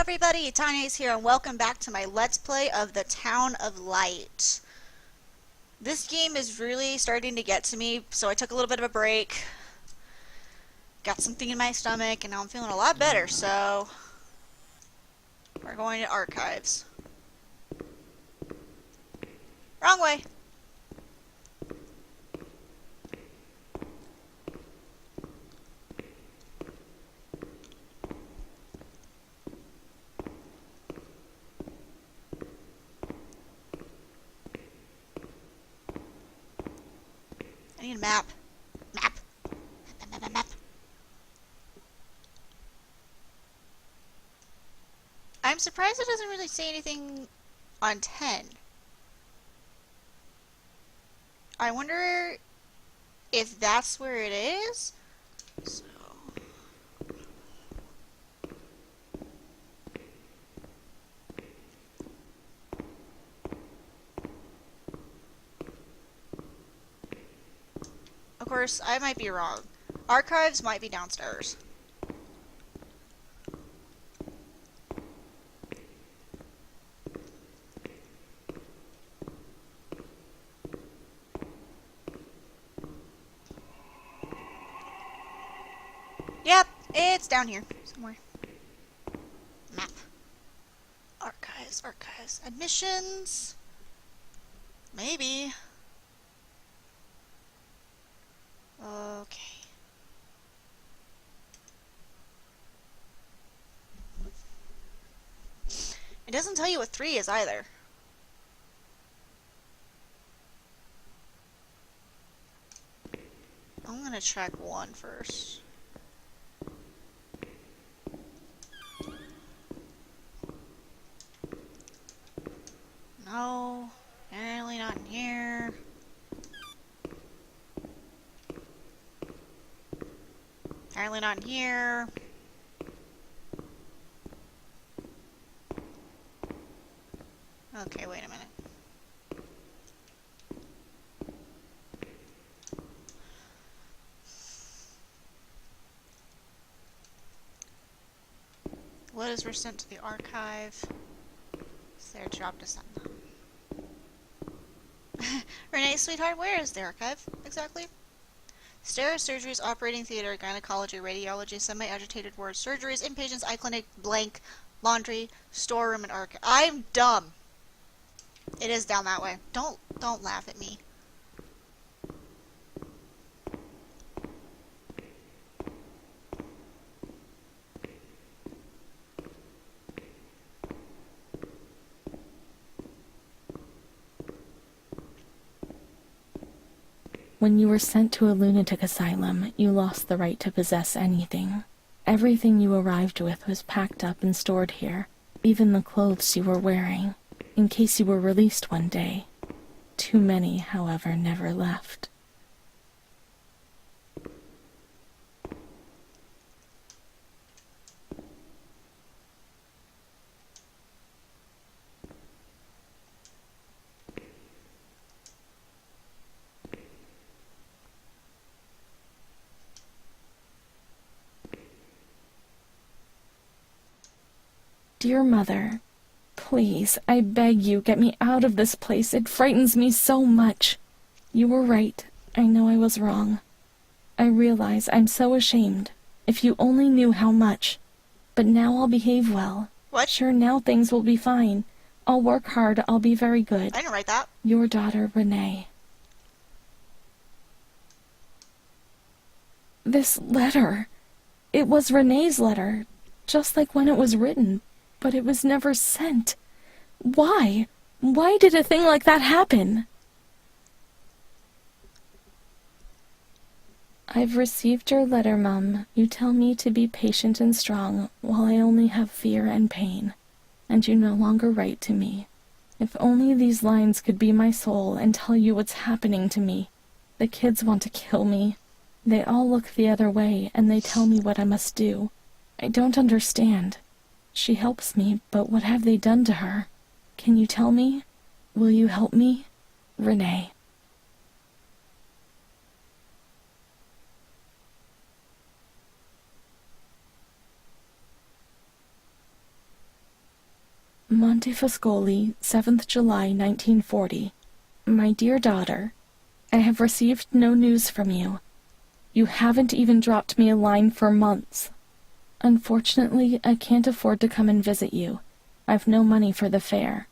everybody, Tanya's here and welcome back to my Let's Play of the Town of Light. This game is really starting to get to me, so I took a little bit of a break. Got something in my stomach and now I'm feeling a lot better, so we're going to archives. Wrong way. I need a map. Map. Map. I'm surprised it doesn't really say anything on 10. I wonder if that's where it is? So. Of course, I might be wrong. Archives might be downstairs. Yep, it's down here somewhere. Map. Archives, archives. Admissions? Maybe. Okay. It doesn't tell you what 3 is either. I'm gonna check 1 first. No, apparently not in here. Apparently not in here. Okay, wait a minute. Letters were sent to the archive. Sarah dropped us on them. Renee, sweetheart, where is the archive exactly? Stera surgeries, operating theater, gynecology, radiology, semi-agitated wards, surgeries, inpatients, eye clinic, blank, laundry, storeroom, and archive. I'm dumb. It is down that way. Don't laugh at me. When you were sent to a lunatic asylum, you lost the right to possess anything. Everything you arrived with was packed up and stored here, even the clothes you were wearing, in case you were released one day. Too many, however, never left. Dear Mother, please, I beg you, get me out of this place. It frightens me so much. You were right. I know I was wrong. I realize I'm so ashamed. If you only knew how much. But now I'll behave well. What? Sure, now things will be fine. I'll work hard. I'll be very good. I didn't write that. Your daughter, Renee. This letter. It was Renee's letter, just like when it was written. But it was never sent. Why? Why did a thing like that happen? I've received your letter, Mum. You tell me to be patient and strong, while I only have fear and pain. And you no longer write to me. If only these lines could be my soul and tell you what's happening to me. The kids want to kill me. They all look the other way, and they tell me what I must do. I don't understand. She helps me, but what have they done to her? Can you tell me? Will you help me? Renee. Montefascoli, 7th July, 1940. My dear daughter, I have received no news from you. You haven't even dropped me a line for months. Unfortunately, I can't afford to come and visit you. I've no money for the fare.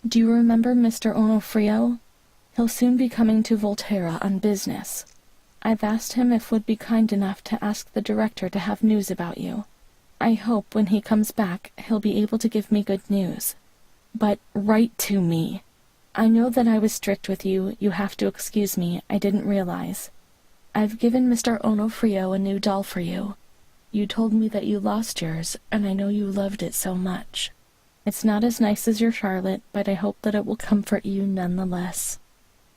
Do you remember Mr. Onofrio? He'll soon be coming to Volterra on business. I've asked him if would be kind enough to ask the director to have news about you. I hope when he comes back, he'll be able to give me good news. But write to me. I know that I was strict with you. You have to excuse me. I didn't realize. I've given Mr. Onofrio a new doll for you. You told me that you lost yours, and I know you loved it so much. It's not as nice as your Charlotte, but I hope that it will comfort you nonetheless.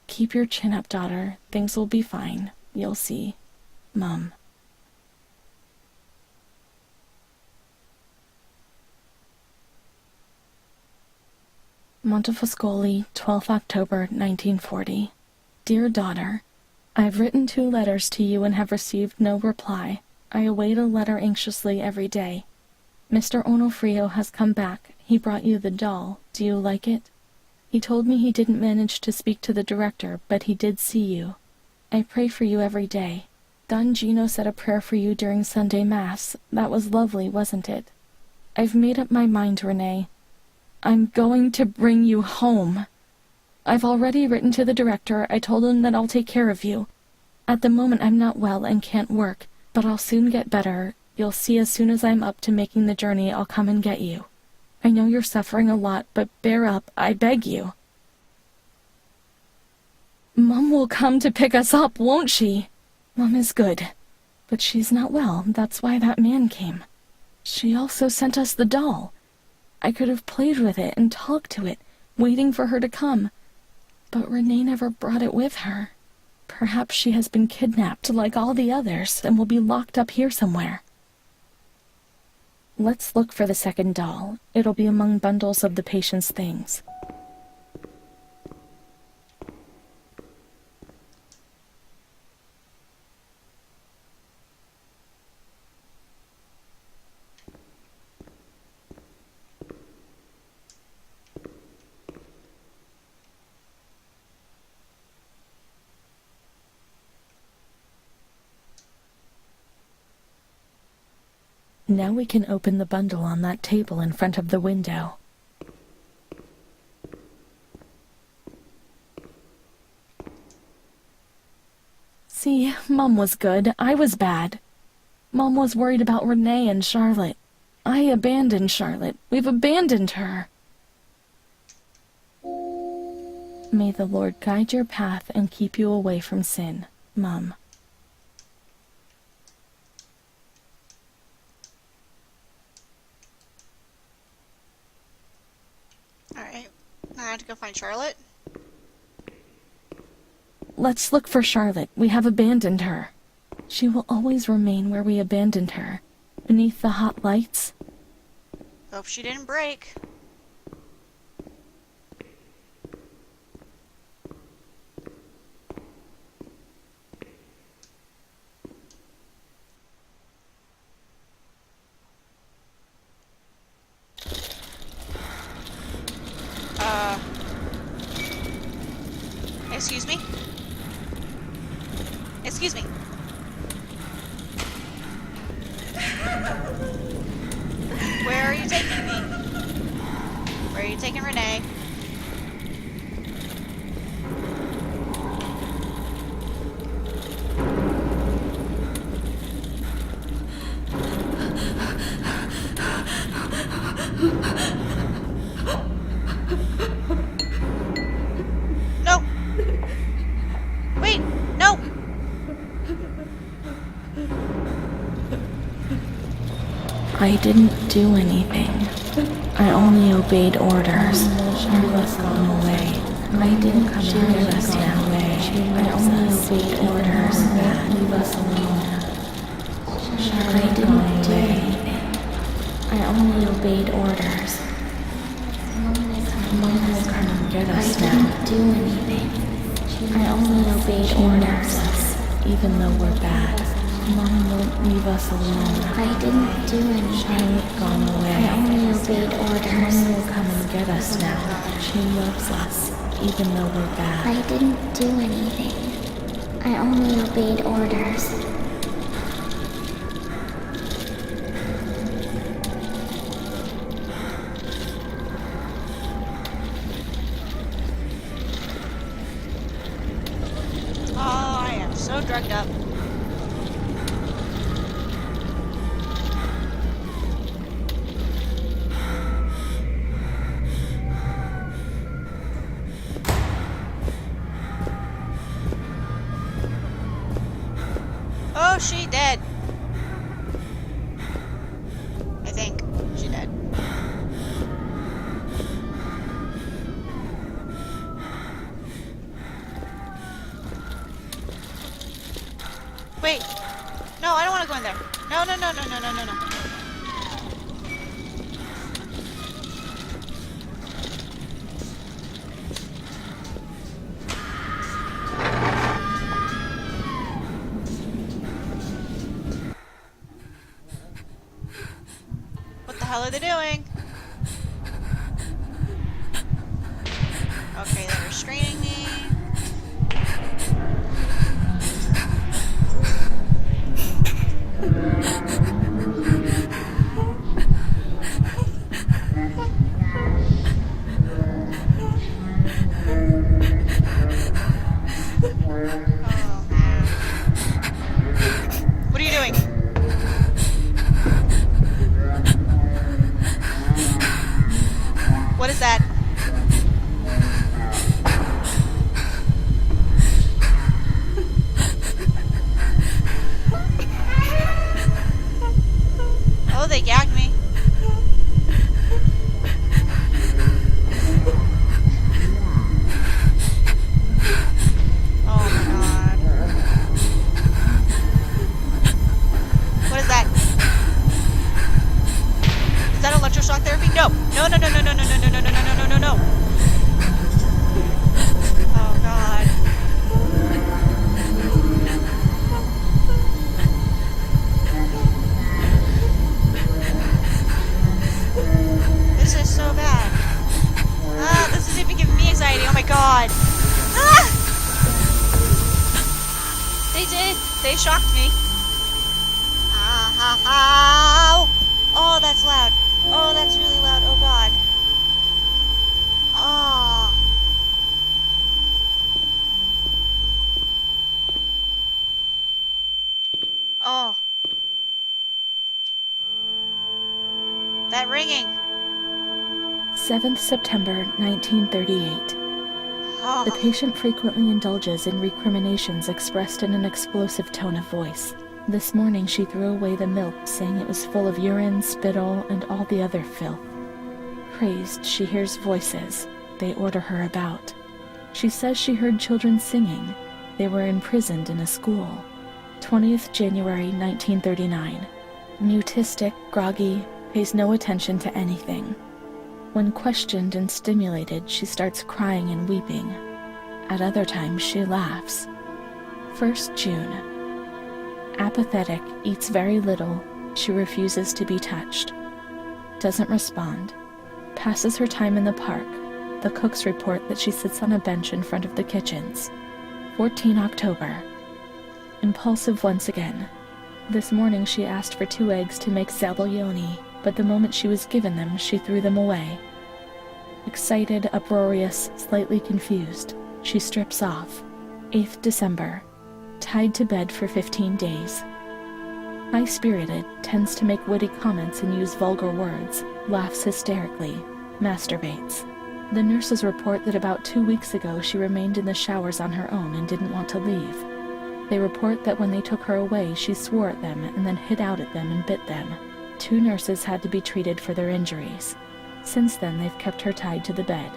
Keep your chin up, daughter. Things will be fine. You'll see. Mom. Montefascoli, 12th October, 1940. Dear daughter, I've written 2 letters to you and have received no reply. I await a letter anxiously every day. Mr. Onofrio has come back. He brought you the doll. Do you like it? He told me he didn't manage to speak to the director, but he did see you. I pray for you every day. Don Gino said a prayer for you during Sunday Mass. That was lovely, wasn't it? I've made up my mind, Renee. I'm going to bring you home. I've already written to the director. I told him that I'll take care of you. At the moment I'm not well and can't work, but I'll soon get better. You'll see as soon as I'm up to making the journey, I'll come and get you. I know you're suffering a lot, but bear up, I beg you. Mom will come to pick us up, won't she? Mom is good, but she's not well. That's why that man came. She also sent us the doll. I could have played with it and talked to it, waiting for her to come. But Renee never brought it with her. Perhaps she has been kidnapped like all the others and will be locked up here somewhere. Let's look for the second doll. It'll be among bundles of the patient's things. Now we can open the bundle on that table in front of the window. See, Mom was good. I was bad. Mom was worried about Renee and Charlotte. I abandoned Charlotte. We've abandoned her. May the Lord guide your path and keep you away from sin, Mom. Alright, now I have to go find Charlotte. Let's look for Charlotte. We have abandoned her. She will always remain where we abandoned her, beneath the hot lights. Hope she didn't break. Excuse me? Excuse me. Where are you taking me? Where are you taking Renee? No! Wait! No! I didn't do anything. I only obeyed orders. Charlotte's gone away. I didn't come to get us now. I only obeyed orders. Leave us alone. I didn't do anything. I only obeyed orders. Mom has come and get us now. I didn't do anything. I only obeyed orders. Even though we're bad, Mom won't leave us alone. I didn't do anything. Charlotte gone away. I only obeyed orders. Mom will come and us now. She loves us, even though we're bad. I didn't do anything. I only obeyed orders. Oh, I am so drugged up. Oh, she dead. I think she dead. Wait. No, I don't want to go in there. No, no, no, no, no, no, no, no. What the hell are they doing? Okay, they're restraining me. Oh, man. What are you doing? What is that? Oh, they gagged me. Oh my god. What is that? Is that electroshock therapy? No. No, no, no, no, no, no, no, no, no, no, no, no, no, no. Oh god. This is so bad. Ah, this is even giving me anxiety. Oh my god. Ah! They did. They shocked me. Ah, ha, ha. Oh, that's loud. Oh, that's really loud. Oh god. Ah. Oh. That ringing. 7th September 1938. Oh. The patient frequently indulges in recriminations expressed in an explosive tone of voice. This morning she threw away the milk, saying it was full of urine, spittle, and all the other filth. Crazed, she hears voices. They order her about. She says she heard children singing. They were imprisoned in a school. 20th January 1939. Mutistic, groggy, pays no attention to anything. When questioned and stimulated, she starts crying and weeping. At other times, she laughs. 1st June. Apathetic, eats very little. She refuses to be touched. Doesn't respond. Passes her time in the park. The cooks report that she sits on a bench in front of the kitchens. 14 October. Impulsive once again. This morning she asked for 2 eggs to make zabaione, but the moment she was given them, she threw them away. Excited, uproarious, slightly confused, she strips off. 8th December. Tied to bed for 15 days. High-spirited, tends to make witty comments and use vulgar words, laughs hysterically, masturbates. The nurses report that about 2 weeks ago she remained in the showers on her own and didn't want to leave. They report that when they took her away, she swore at them and then hit out at them and bit them. 2 nurses had to be treated for their injuries. Since then, they've kept her tied to the bed.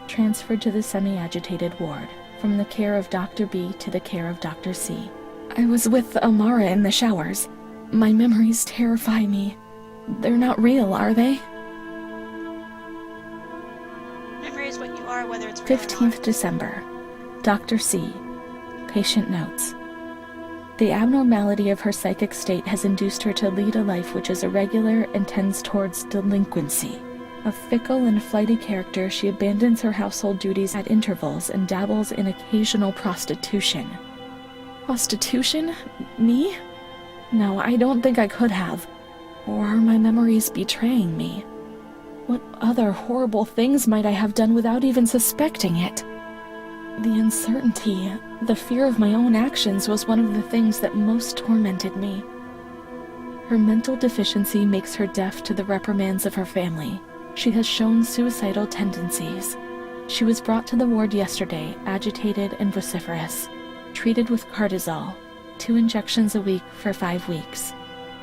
Transferred to the semi-agitated ward, from the care of Dr. B to the care of Dr. C. I was with Amara in the showers. My memories terrify me. They're not real, are they? Memory is what you are, whether it's real or not. 15th December. Dr. C. Patient notes. The abnormality of her psychic state has induced her to lead a life which is irregular and tends towards delinquency. A fickle and flighty character, she abandons her household duties at intervals and dabbles in occasional prostitution. Prostitution? Me? No, I don't think I could have. Or are my memories betraying me? What other horrible things might I have done without even suspecting it? The uncertainty, the fear of my own actions was one of the things that most tormented me. Her mental deficiency makes her deaf to the reprimands of her family. She has shown suicidal tendencies. She was brought to the ward yesterday, agitated and vociferous, treated with cortisol, 2 injections a week for 5 weeks.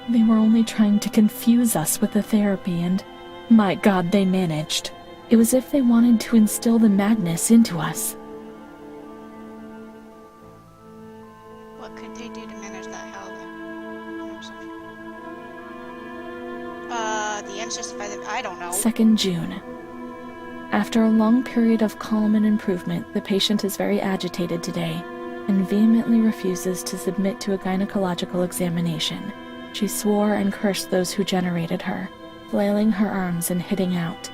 They were only trying to confuse us with the therapy, and my God, they managed. It was as if they wanted to instill the madness into us. What could they do to manage that hell then? The ends justify the... I don't know. 2nd June. After a long period of calm and improvement, the patient is very agitated today and vehemently refuses to submit to a gynecological examination. She swore and cursed those who generated her, flailing her arms and hitting out.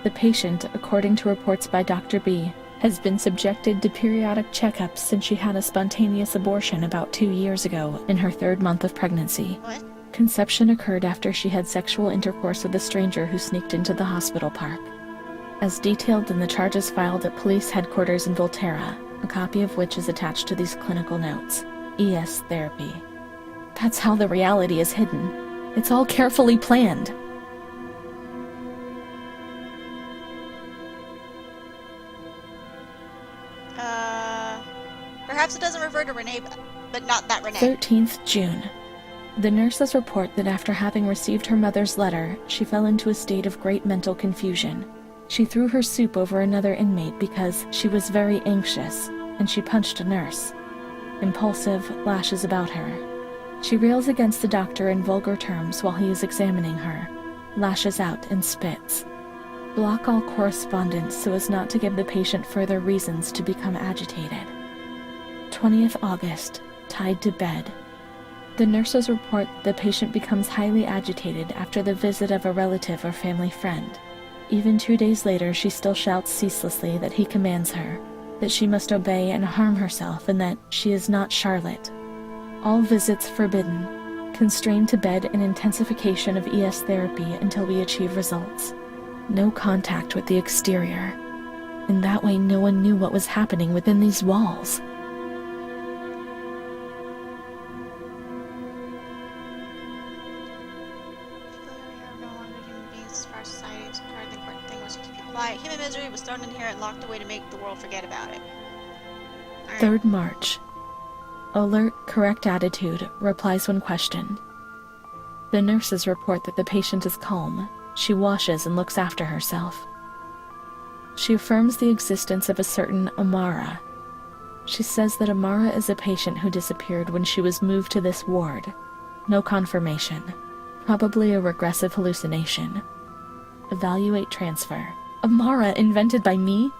The patient, according to reports by Dr. B, has been subjected to periodic checkups since she had a spontaneous abortion about 2 years ago in her 3rd month of pregnancy. What? Conception occurred after she had sexual intercourse with a stranger who sneaked into the hospital park. As detailed in the charges filed at police headquarters in Volterra, a copy of which is attached to these clinical notes. ES therapy. That's how the reality is hidden. It's all carefully planned. Perhaps it doesn't refer to Renee, but not that Renee. 13th June. The nurses report that after having received her mother's letter, she fell into a state of great mental confusion. She threw her soup over another inmate because she was very anxious, and she punched a nurse. Impulsive, lashes about her. She rails against the doctor in vulgar terms while he is examining her, lashes out and spits. Block all correspondence so as not to give the patient further reasons to become agitated. 20th August, tied to bed. The nurses report the patient becomes highly agitated after the visit of a relative or family friend. Even 2 days later, she still shouts ceaselessly that he commands her, that she must obey and harm herself, and that she is not Charlotte. All visits forbidden, constrained to bed and intensification of ES therapy until we achieve results. No contact with the exterior. In that way, no one knew what was happening within these walls. Human misery was thrown in here and locked away to make the world forget about it. Right. 3rd March. Alert, correct attitude, replies when questioned. The nurses report that the patient is calm. She washes and looks after herself. She affirms the existence of a certain Amara. She says that Amara is a patient who disappeared when she was moved to this ward. No confirmation. Probably a regressive hallucination. Evaluate transfer. Amara invented by me?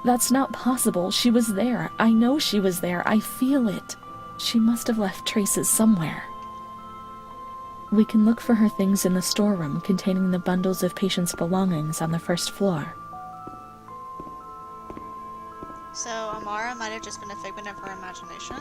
That's not possible. She was there. I know she was there. I feel it. She must have left traces somewhere. We can look for her things in the storeroom containing the bundles of patients' belongings on the 1st floor. So Amara might have just been a figment of her imagination?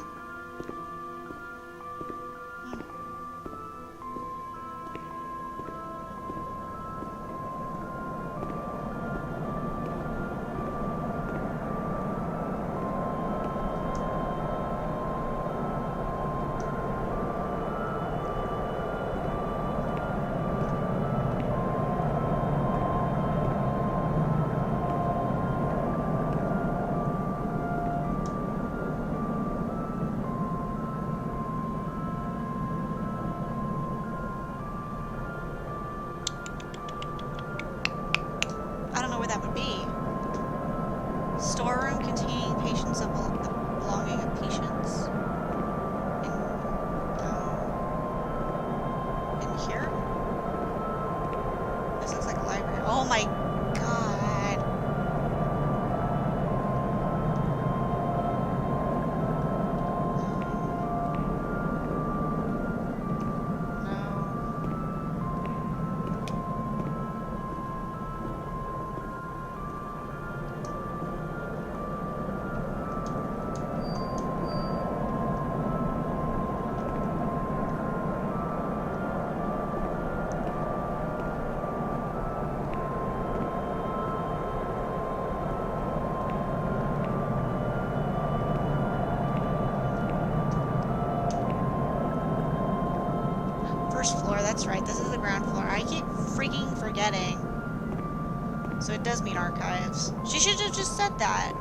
I don't know where that would be. Storeroom containing patients of the belonging of patients. In here? This looks like a library. Oh my god. No. forgetting. So it does mean archives. She should have just said that.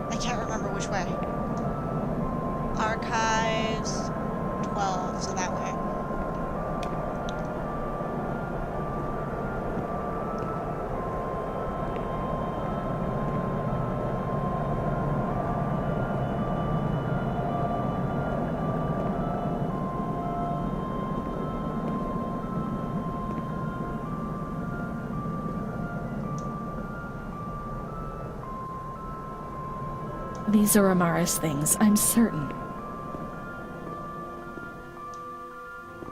I can't remember which way. Archives 12, so that way. These are Amara's things, I'm certain.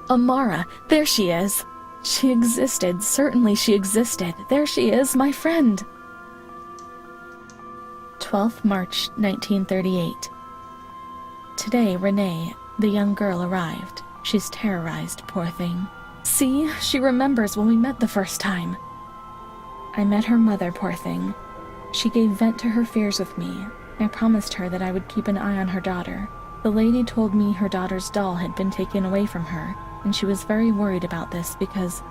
Amara, there she is. She existed, certainly she existed. There she is, my friend. 12th March, 1938. Today, Renee, the young girl, arrived. She's terrorized, poor thing. See, she remembers when we met the first time. I met her mother, poor thing. She gave vent to her fears with me. I promised her that I would keep an eye on her daughter. The lady told me her daughter's doll had been taken away from her, and she was very worried about this because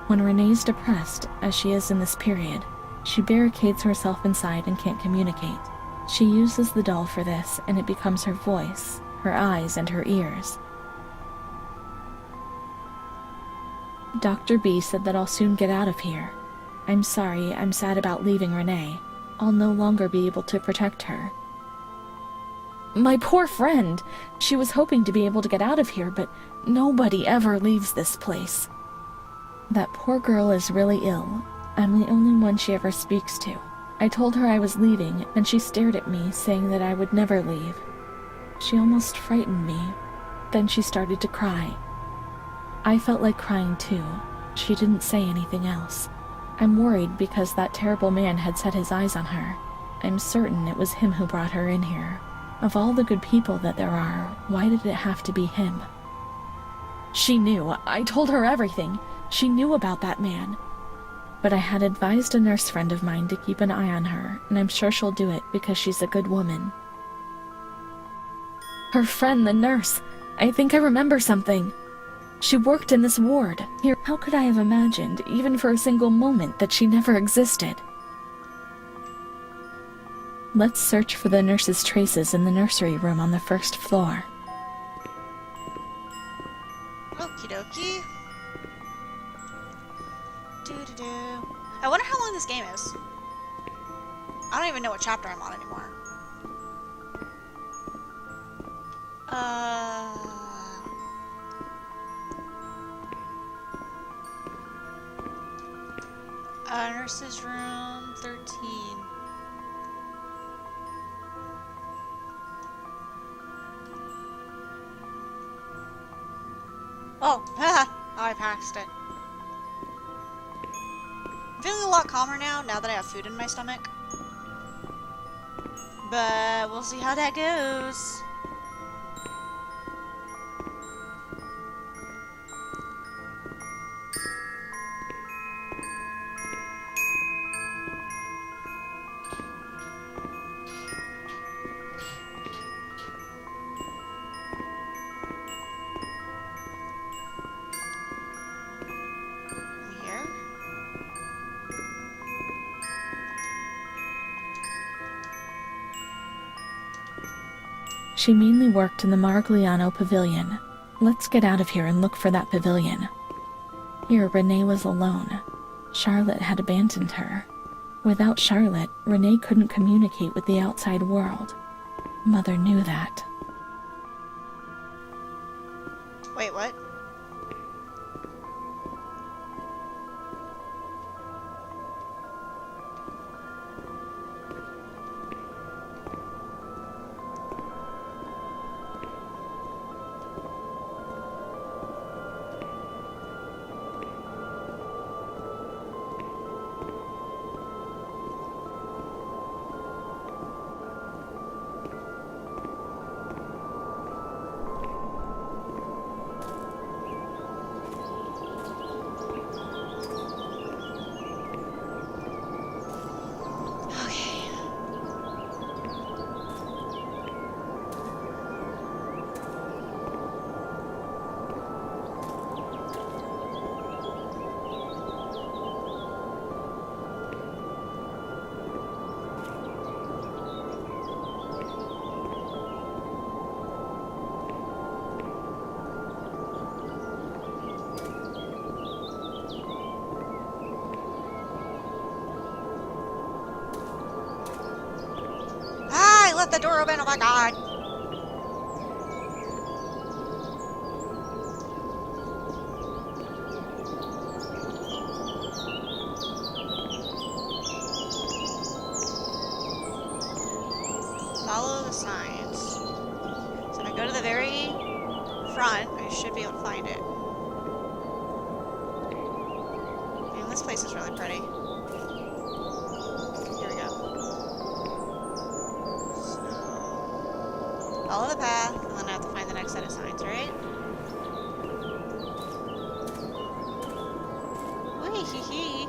when Renee's depressed, as she is in this period, she barricades herself inside and can't communicate. She uses the doll for this, and it becomes her voice, her eyes, and her ears. Dr. B said that I'll soon get out of here. I'm sorry, I'm sad about leaving Renee. I'll no longer be able to protect her. My poor friend! She was hoping to be able to get out of here, but nobody ever leaves this place. That poor girl is really ill. I'm the only one she ever speaks to. I told her I was leaving, and she stared at me, saying that I would never leave. She almost frightened me. Then she started to cry. I felt like crying too. She didn't say anything else. I'm worried because that terrible man had set his eyes on her. I'm certain it was him who brought her in here. Of all the good people that there are, why did it have to be him? She knew. I told her everything. She knew about that man. But I had advised a nurse friend of mine to keep an eye on her, and I'm sure she'll do it because she's a good woman. Her friend, the nurse. I think I remember something. She worked in this ward. Here, how could I have imagined, even for a single moment, that she never existed? Let's search for the nurse's traces in the nursery room on the first floor. Okie dokie. Doo-doo-doo. I wonder how long this game is. I don't even know what chapter I'm on anymore. Nurse's room 13. Oh, haha, I passed it. I'm feeling a lot calmer now that I have food in my stomach. But we'll see how that goes. Here. She mainly worked in the Marigliano Pavilion. Let's get out of here and look for that pavilion. Here, Renee was alone. Charlotte had abandoned her. Without Charlotte, Renee couldn't communicate with the outside world. Mother knew that. Wait, what? the door open. Oh my god. Follow the signs. So if I go to the very front, I should be able to find it. And this place is really pretty. Here we go. So, follow the path, and then I have to find the next set of signs, right? Wee hee hee.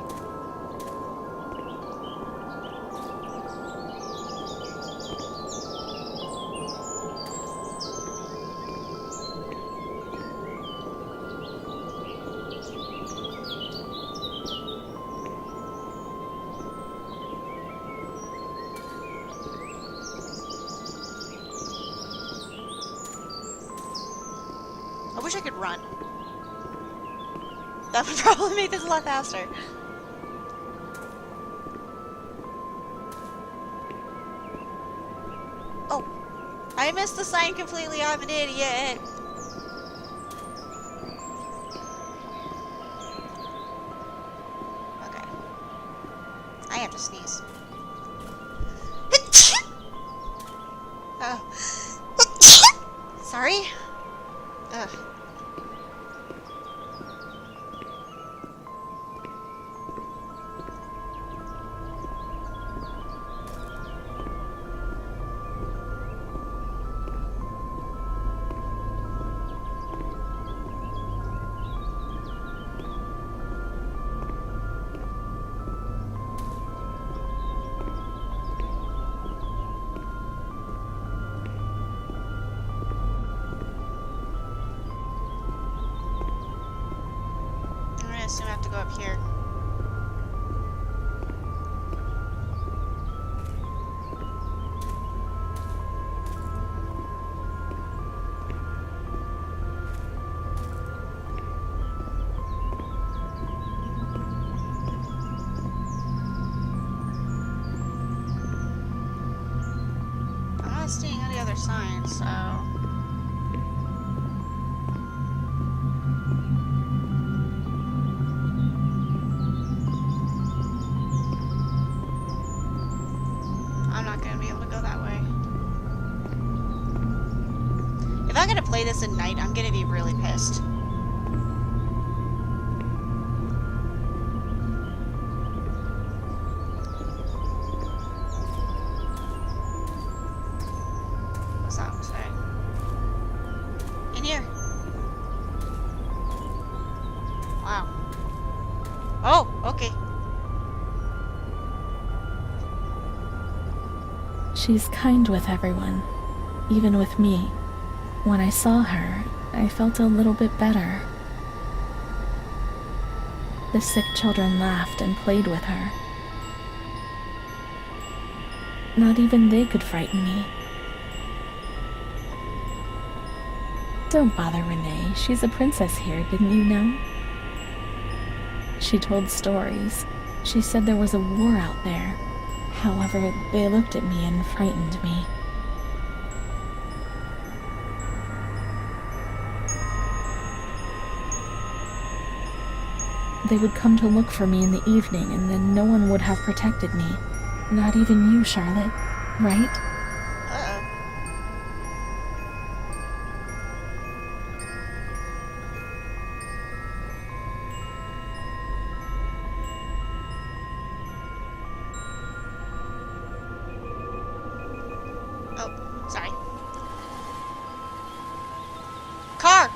I wish I could run. That would probably make this a lot faster. Oh, I missed the sign completely. I'm an idiot. Okay. I have to sneeze. Oh. Sorry? Ugh. I assume I have to go up here. I'm not seeing any other signs, so... I'm not gonna be able to go that way. If I'm gonna play this at night, I'm gonna be really pissed. What's that say? In here. Wow. Oh, okay. She's kind with everyone, even with me. When I saw her, I felt a little bit better. The sick children laughed and played with her. Not even they could frighten me. Don't bother Renee, she's a princess here, didn't you know? She told stories. She said there was a war out there. However, they looked at me and frightened me. They would come to look for me in the evening, and then no one would have protected me. Not even you, Charlotte. Right? Uh-oh. Oh, sorry. Car!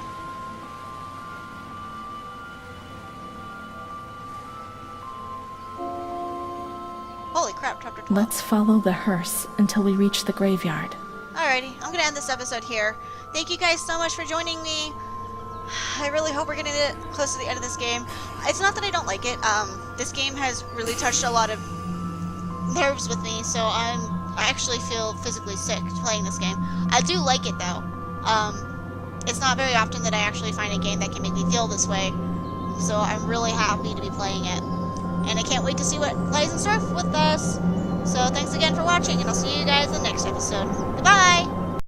Holy crap, chapter 12. Let's follow the hearse until we reach the graveyard. Alrighty, I'm gonna end this episode here. Thank you guys so much for joining me. I really hope we're gonna get close to the end of this game. It's not that I don't like it. This game has really touched a lot of nerves with me, so I actually feel physically sick playing this game. I do like it though. It's not very often that I actually find a game that can make me feel this way, so I'm really happy to be playing it. And I can't wait to see what lies in store with us. So thanks again for watching, and I'll see you guys in the next episode. Goodbye!